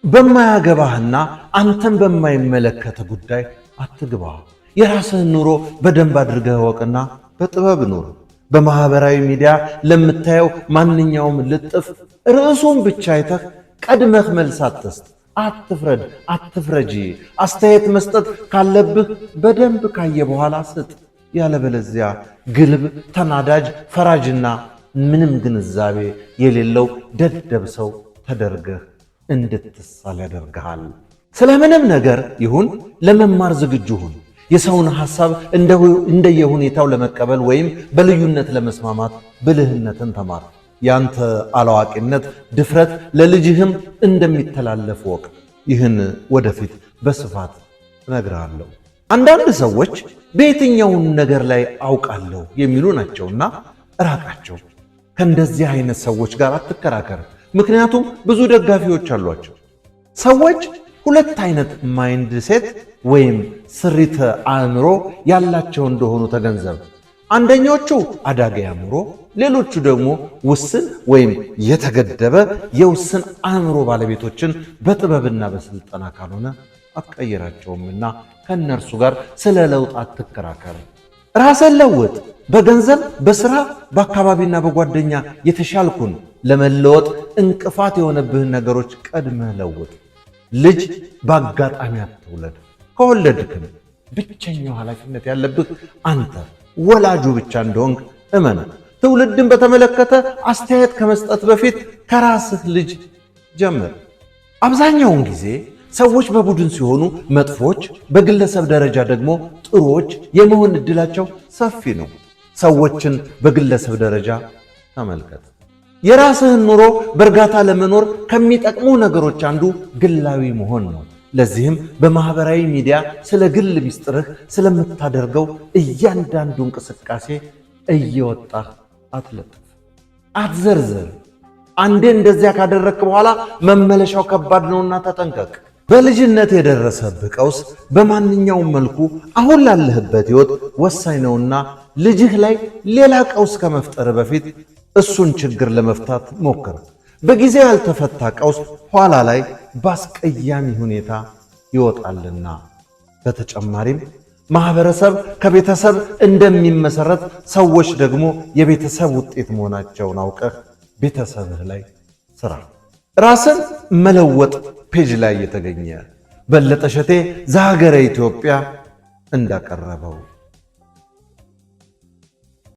በማያገባህና አንተን በማይመለከት ጉዳይ አትግባ። የራስህን ኑሮ በደንብ አድርገህ ወቅና በጥበብ ኑር። በማህበራዊ ሚዲያ ለምታየው ማንኛውም ልጥፍ ርዕሱን ብቻ አይተህ ቀድመህ መልስ አትስጥ። አትፍረድ፣ አትፍረጂ። አስተያየት መስጠት ካለብህ በደንብ ካየ በኋላ ስጥ። ያለበለዚያ ግልብ፣ ተናዳጅ፣ ፈራጅና ምንም ግንዛቤ የሌለው ደደብ ሰው ተደርገህ እንድትሳል ያደርግሃል። ስለምንም ነገር ይሁን ለመማር ዝግጁ ሁን። የሰውን ሐሳብ እንደየሁኔታው ለመቀበል ወይም በልዩነት ለመስማማት ብልህነትን ተማር። ያንተ አላዋቂነት ድፍረት ለልጅህም እንደሚተላለፍ ወቅ። ይህን ወደፊት በስፋት እነግርሃለሁ። አንዳንድ ሰዎች በየትኛውን ነገር ላይ አውቃለሁ የሚሉ ናቸውና ራቃቸው። ከእንደዚህ አይነት ሰዎች ጋር አትከራከር፣ ምክንያቱም ብዙ ደጋፊዎች አሏቸው። ሰዎች ሁለት አይነት ማይንድ ሴት ወይም ስሪተ አእምሮ ያላቸው እንደሆኑ ተገንዘብ። አንደኞቹ አዳጊ አእምሮ፣ ሌሎቹ ደግሞ ውስን ወይም የተገደበ የውስን አእምሮ ባለቤቶችን በጥበብና በስልጠና ካልሆነ አትቀይራቸውምና ከእነርሱ ጋር ስለ ለውጥ አትከራከር። ራስን ለውጥ። በገንዘብ፣ በሥራ፣ በአካባቢና በጓደኛ የተሻልኩን ለመለወጥ እንቅፋት የሆነብህን ነገሮች ቀድመህ ለውጥ። ልጅ በአጋጣሚ አትውለድ። ከወለድክም ብቸኛው ኃላፊነት ያለብህ አንተ ወላጁ ብቻ እንደሆንክ እመን። ትውልድን በተመለከተ አስተያየት ከመስጠት በፊት ከራስህ ልጅ ጀምር። አብዛኛውን ጊዜ ሰዎች በቡድን ሲሆኑ መጥፎች፣ በግለሰብ ደረጃ ደግሞ ጥሩዎች የመሆን ዕድላቸው ሰፊ ነው። ሰዎችን በግለሰብ ደረጃ ተመልከት። የራስህን ኑሮ በእርጋታ ለመኖር ከሚጠቅሙ ነገሮች አንዱ ግላዊ መሆን ነው። ለዚህም በማህበራዊ ሚዲያ ስለ ግል ሚስጥርህ ስለምታደርገው እያንዳንዱ እንቅስቃሴ እየወጣህ አትለጥፍ፣ አትዘርዝር። አንዴ እንደዚያ ካደረግክ በኋላ መመለሻው ከባድ ነውና ተጠንቀቅ። በልጅነት የደረሰብህ ቀውስ በማንኛውም መልኩ አሁን ላለህበት ሕይወት ወሳኝ ነውና ልጅህ ላይ ሌላ ቀውስ ከመፍጠር በፊት እሱን ችግር ለመፍታት ሞክር። በጊዜ ያልተፈታ ቀውስ ኋላ ላይ በአስቀያሚ ሁኔታ ይወጣልና። በተጨማሪም ማህበረሰብ ከቤተሰብ እንደሚመሰረት ሰዎች ደግሞ የቤተሰብ ውጤት መሆናቸውን አውቀህ ቤተሰብህ ላይ ስራ። ራስን መለወጥ ፔጅ ላይ የተገኘ በለጠ ሸቴ ዘሀገረ ኢትዮጵያ እንዳቀረበው